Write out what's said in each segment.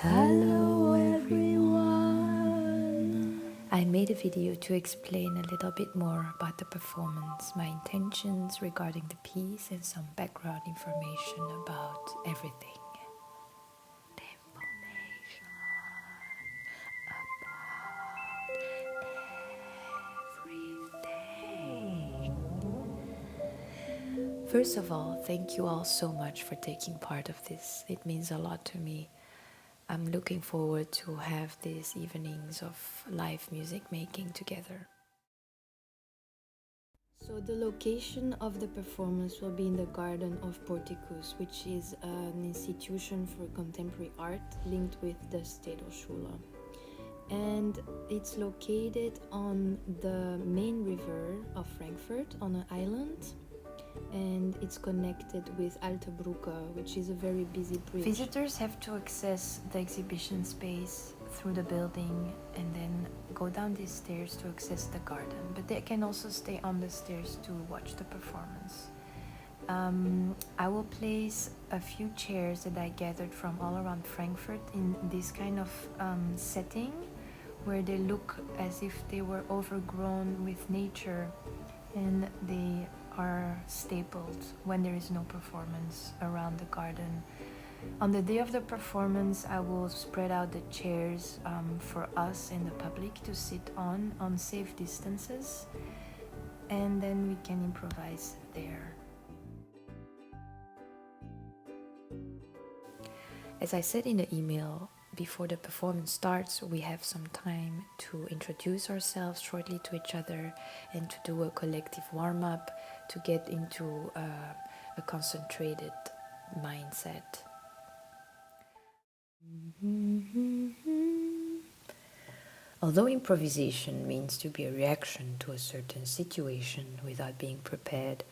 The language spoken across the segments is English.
Hello everyone! I made a video to explain a little bit more about the performance, my intentions regarding the piece, and some background information about everything. The information about everything. First of all, thank you all so much for taking part of this. It means a lot to me. I'm looking forward to have these evenings of live music making together. So the location of the performance will be in the garden of Portikus, which is an institution for contemporary art linked with the Städelschule. And it's located on the main river of Frankfurt on an island, and it's connected with Alte Brücke, which is a very busy bridge. Visitors have to access the exhibition space through the building and then go down these stairs to access the garden, but they can also stay on the stairs to watch the performance. I will place a few chairs that I gathered from all around Frankfurt in this kind of setting where they look as if they were overgrown with nature, and they are stapled when there is no performance around the garden. On the day of the performance, I will spread out the chairs for us and the public to sit on safe distances, and then we can improvise there. As I said in the email, before the performance starts, we have some time to introduce ourselves shortly to each other and to do a collective warm-up to get into a concentrated mindset. Although improvisation means to be a reaction to a certain situation without being prepared,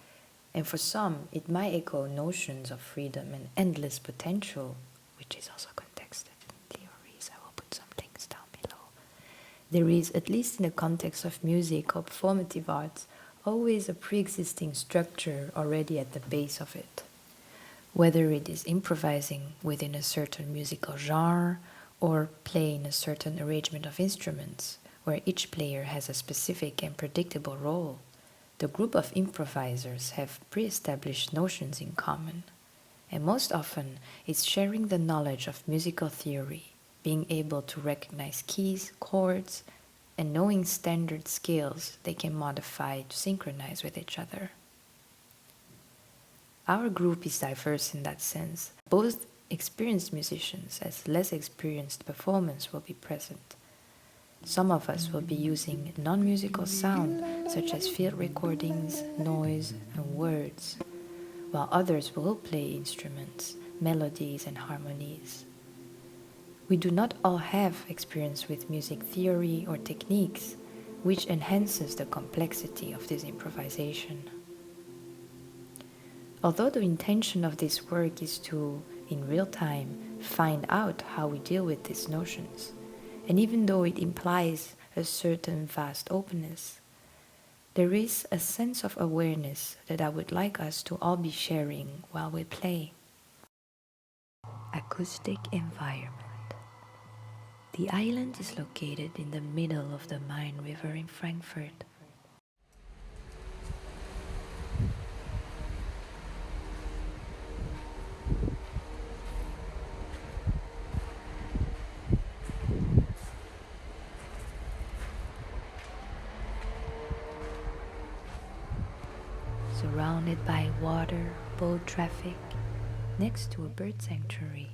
and for some it might echo notions of freedom and endless potential, which is also contexted in theories, I will put some links down below. There is, at least in the context of music or performative arts, always a pre-existing structure already at the base of it. Whether it is improvising within a certain musical genre or playing a certain arrangement of instruments, where each player has a specific and predictable role, the group of improvisers have pre-established notions in common. And most often, it's sharing the knowledge of musical theory, being able to recognize keys, chords, and knowing standard scales they can modify to synchronize with each other. Our group is diverse in that sense. Both experienced musicians as less experienced performers will be present. Some of us will be using non-musical sound, such as field recordings, noise, and words, while others will play instruments, melodies, and harmonies. We do not all have experience with music theory or techniques, which enhances the complexity of this improvisation. Although the intention of this work is to, in real time, find out how we deal with these notions, and even though it implies a certain vast openness, there is a sense of awareness that I would like us to all be sharing while we play. Acoustic Environment. The island is located in the middle of the Main River in Frankfurt. Surrounded by water, boat traffic, next to a bird sanctuary.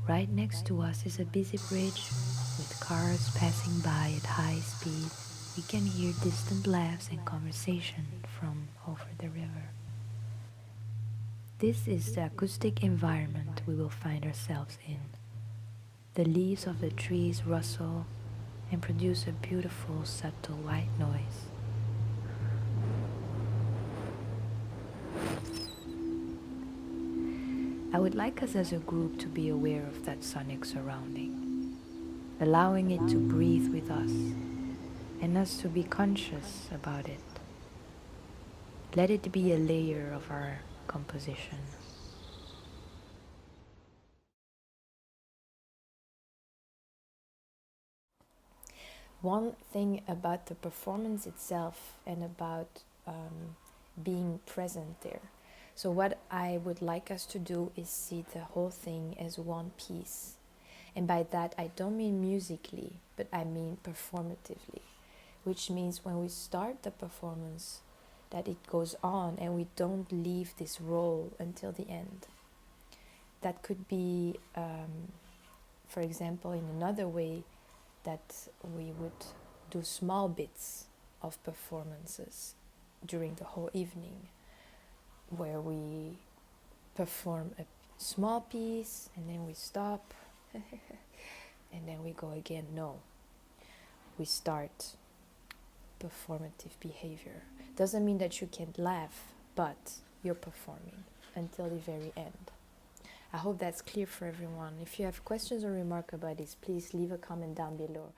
Right next to us is a busy bridge with cars passing by at high speed. We can hear distant laughs and conversation from over the river. This is the acoustic environment we will find ourselves in. The leaves of the trees rustle and produce a beautiful, subtle white noise. I would like us as a group to be aware of that sonic surrounding, allowing it to breathe with us, and us to be conscious about it. Let it be a layer of our composition. one thing about the performance itself and about being present there. So what I would like us to do is see the whole thing as one piece. And by that I don't mean musically, but I mean performatively, which means when we start the performance, that it goes on and we don't leave this role until the end. That could be, for example, in another way, that we would do small bits of performances during the whole evening, where we perform a small piece and then we stop and then we go again. No, we start performative behavior. Doesn't mean that you can't laugh, but you're performing until the very end. I hope that's clear for everyone. If you have questions or remarks about this, please leave a comment down below.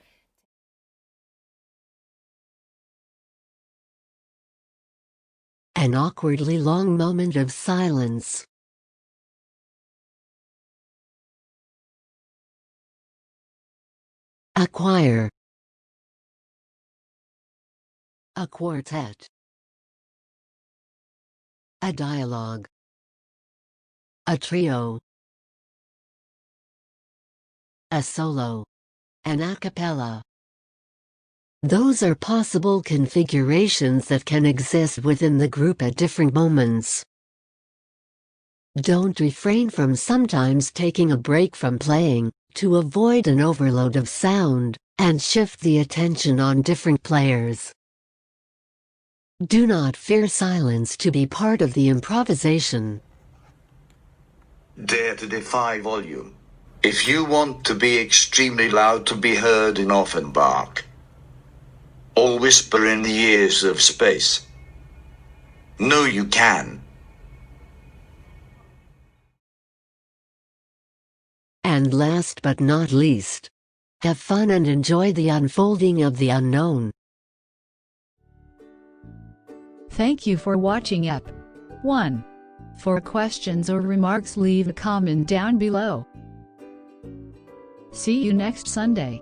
An awkwardly long moment of silence. A choir. A quartet. A dialogue. A trio. A solo. An a cappella. Those are possible configurations that can exist within the group at different moments. Don't refrain from sometimes taking a break from playing, to avoid an overload of sound, and shift the attention on different players. Do not fear silence to be part of the improvisation. Dare to defy volume. If you want to be extremely loud to be heard in Offenbach, or whisper in the ears of space. No, you can. And last but not least, have fun and enjoy the unfolding of the unknown. Thank you for watching Ep. 1. For questions or remarks, leave a comment down below. See you next Sunday.